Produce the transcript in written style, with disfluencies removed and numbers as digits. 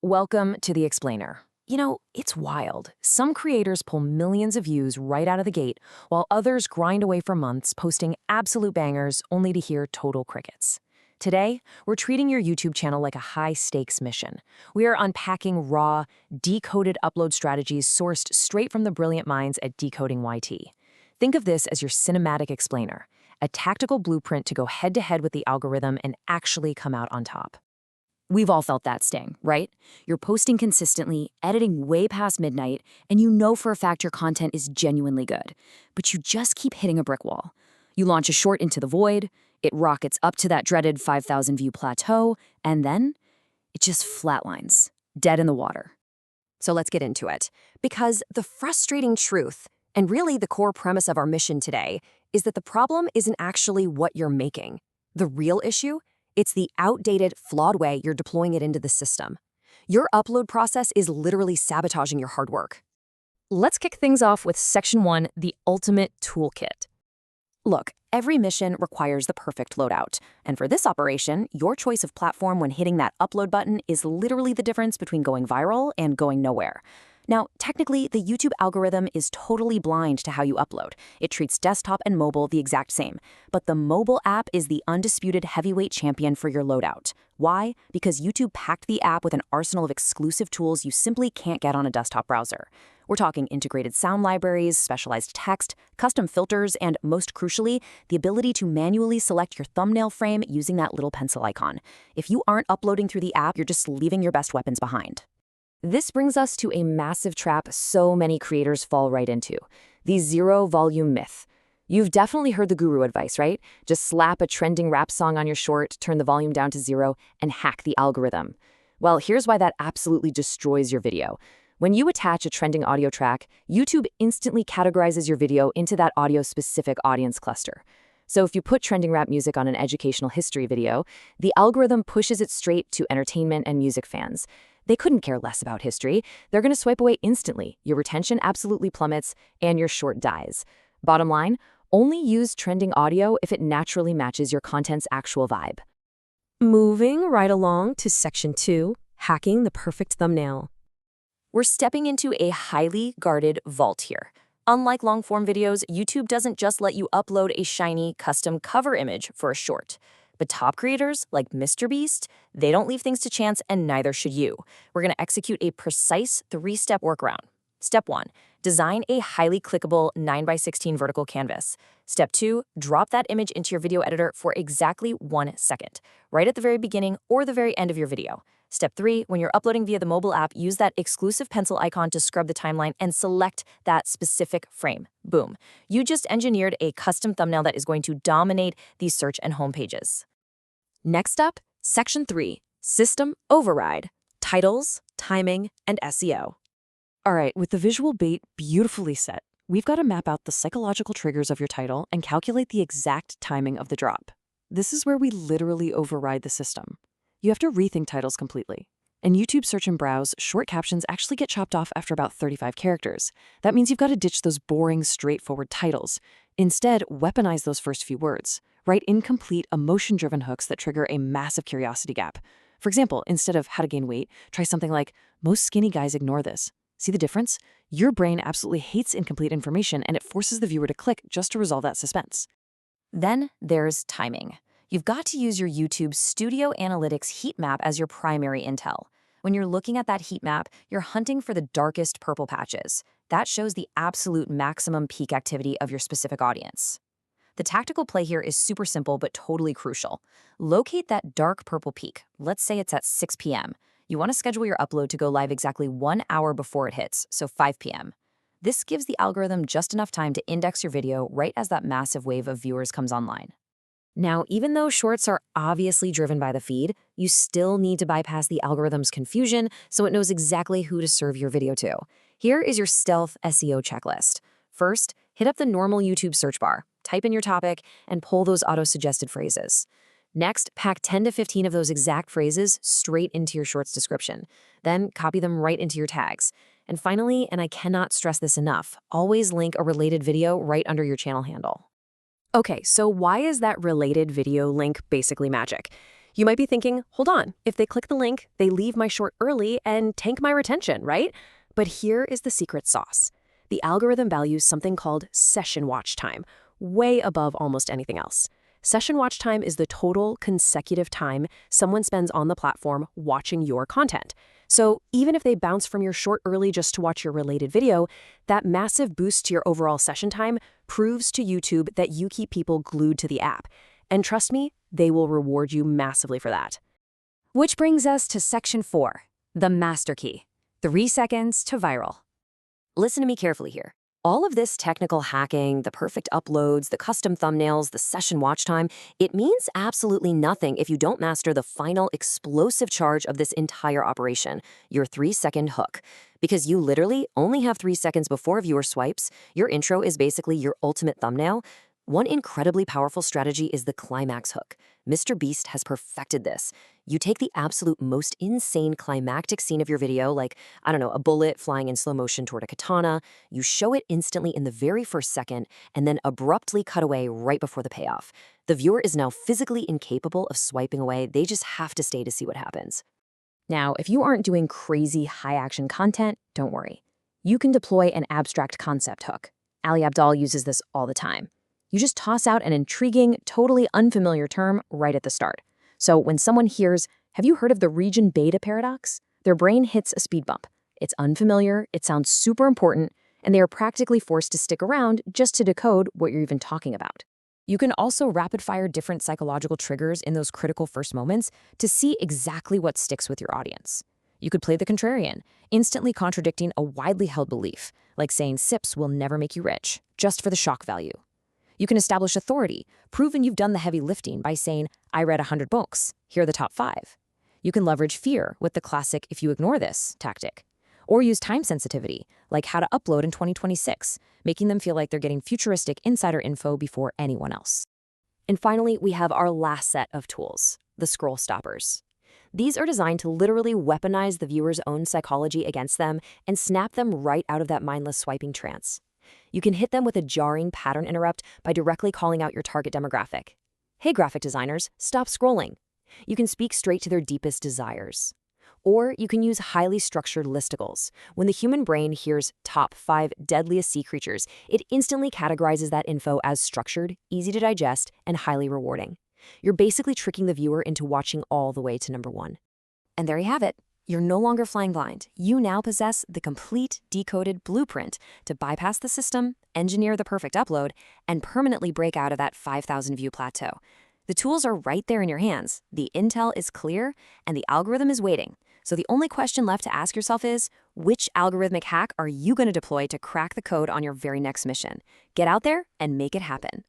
Welcome to The Explainer. It's wild. Some creators pull millions of views right out of the gate, while others grind away for months posting absolute bangers only to hear total crickets. Today, we're treating your YouTube channel like a high-stakes mission. We are unpacking raw, decoded upload strategies sourced straight from the brilliant minds at Decoding YT. Think of this as your cinematic explainer, a tactical blueprint to go head-to-head with the algorithm and actually come out on top. We've all felt that sting, right? You're posting consistently, editing way past midnight, and you know for a fact your content is genuinely good. But you just keep hitting a brick wall. You launch a short into the void, it rockets up to that dreaded 5,000 view plateau, and then it just flatlines, dead in the water. So let's get into it. Because the frustrating truth, and really the core premise of our mission today, is that the problem isn't actually what you're making. The real issue? It's the outdated, flawed way you're deploying it into the system. Your upload process is literally sabotaging your hard work. Let's kick things off with Section 1, the ultimate toolkit. Look, every mission requires the perfect loadout. And for this operation, your choice of platform when hitting that upload button is literally the difference between going viral and going nowhere. Now, technically, the YouTube algorithm is totally blind to how you upload. It treats desktop and mobile the exact same. But the mobile app is the undisputed heavyweight champion for your loadout. Why? Because YouTube packed the app with an arsenal of exclusive tools you simply can't get on a desktop browser. We're talking integrated sound libraries, specialized text, custom filters, and most crucially, the ability to manually select your thumbnail frame using that little pencil icon. If you aren't uploading through the app, you're just leaving your best weapons behind. This brings us to a massive trap so many creators fall right into, the zero-volume myth. You've definitely heard the guru advice, right? Just slap a trending rap song on your short, turn the volume down to 0, and hack the algorithm. Well, here's why that absolutely destroys your video. When you attach a trending audio track, YouTube instantly categorizes your video into that audio-specific audience cluster. So if you put trending rap music on an educational history video, the algorithm pushes it straight to entertainment and music fans. They couldn't care less about history. They're going to swipe away instantly. Your retention absolutely plummets, and your short dies. Bottom line, only use trending audio if it naturally matches your content's actual vibe. Moving right along to Section 2, hacking the perfect thumbnail. We're stepping into a highly guarded vault here. Unlike long-form videos, YouTube doesn't just let you upload a shiny custom cover image for a short. But top creators like MrBeast, they don't leave things to chance, and neither should you. We're going to execute a precise 3-step workaround. Step 1, design a highly clickable 9x16 vertical canvas. Step 2, drop that image into your video editor for exactly 1 second, right at the very beginning or the very end of your video. Step 3, when you're uploading via the mobile app, use that exclusive pencil icon to scrub the timeline and select that specific frame. Boom. You just engineered a custom thumbnail that is going to dominate these search and home pages. Next up, Section 3, System Override, Titles, Timing, and SEO. All right, with the visual bait beautifully set, we've got to map out the psychological triggers of your title and calculate the exact timing of the drop. This is where we literally override the system. You have to rethink titles completely. In YouTube Search and Browse, short captions actually get chopped off after about 35 characters. That means you've got to ditch those boring, straightforward titles. Instead, weaponize those first few words. Write incomplete, emotion-driven hooks that trigger a massive curiosity gap. For example, instead of how to gain weight, try something like, most skinny guys ignore this. See the difference? Your brain absolutely hates incomplete information, and it forces the viewer to click just to resolve that suspense. Then there's timing. You've got to use your YouTube Studio Analytics heat map as your primary intel. When you're looking at that heat map, you're hunting for the darkest purple patches. That shows the absolute maximum peak activity of your specific audience. The tactical play here is super simple but totally crucial. Locate that dark purple peak. Let's say it's at 6 p.m. You want to schedule your upload to go live exactly 1 hour before it hits, so 5 p.m. This gives the algorithm just enough time to index your video right as that massive wave of viewers comes online. Now, even though shorts are obviously driven by the feed, you still need to bypass the algorithm's confusion so it knows exactly who to serve your video to. Here is your stealth SEO checklist. First, hit up the normal YouTube search bar, type in your topic, and pull those auto-suggested phrases. Next, pack 10 to 15 of those exact phrases straight into your short's description. Then copy them right into your tags. And finally, and I cannot stress this enough, always link a related video right under your channel handle. Okay, so why is that related video link basically magic? You might be thinking, hold on, if they click the link, they leave my short early and tank my retention, right? But here is the secret sauce. The algorithm values something called session watch time, way above almost anything else. Session watch time is the total consecutive time someone spends on the platform watching your content. So even if they bounce from your short early just to watch your related video, that massive boost to your overall session time proves to YouTube that you keep people glued to the app. And trust me, they will reward you massively for that. Which brings us to section 4, the master key, 3 seconds to viral. Listen to me carefully here. All of this technical hacking, the perfect uploads, the custom thumbnails, the session watch time, it means absolutely nothing if you don't master the final explosive charge of this entire operation, your 3-second hook. Because you literally only have 3 seconds before a viewer swipes, your intro is basically your ultimate thumbnail. One incredibly powerful strategy is the climax hook. Mr. Beast has perfected this. You take the absolute most insane climactic scene of your video, like, I don't know, a bullet flying in slow motion toward a katana, you show it instantly in the very first second, and then abruptly cut away right before the payoff. The viewer is now physically incapable of swiping away, they just have to stay to see what happens. Now, if you aren't doing crazy high-action content, don't worry. You can deploy an abstract concept hook. Ali Abdaal uses this all the time. You just toss out an intriguing, totally unfamiliar term right at the start. So when someone hears, "Have you heard of the region beta paradox?" their brain hits a speed bump. It's unfamiliar, it sounds super important, and they are practically forced to stick around just to decode what you're even talking about. You can also rapid-fire different psychological triggers in those critical first moments to see exactly what sticks with your audience. You could play the contrarian, instantly contradicting a widely held belief, like saying sips will never make you rich, just for the shock value. You can establish authority, proving you've done the heavy lifting by saying, I read 100 books, here are the top 5. You can leverage fear with the classic if you ignore this tactic. Or use time sensitivity, like how to upload in 2026, making them feel like they're getting futuristic insider info before anyone else. And finally, we have our last set of tools, the scroll stoppers. These are designed to literally weaponize the viewer's own psychology against them and snap them right out of that mindless swiping trance. You can hit them with a jarring pattern interrupt by directly calling out your target demographic. Hey, graphic designers, stop scrolling. You can speak straight to their deepest desires. Or you can use highly structured listicles. When the human brain hears top 5 deadliest sea creatures, it instantly categorizes that info as structured, easy to digest, and highly rewarding. You're basically tricking the viewer into watching all the way to number 1. And there you have it. You're no longer flying blind. You now possess the complete decoded blueprint to bypass the system, engineer the perfect upload, and permanently break out of that 5,000 view plateau. The tools are right there in your hands. The intel is clear, and the algorithm is waiting. So the only question left to ask yourself is, which algorithmic hack are you going to deploy to crack the code on your very next mission? Get out there and make it happen.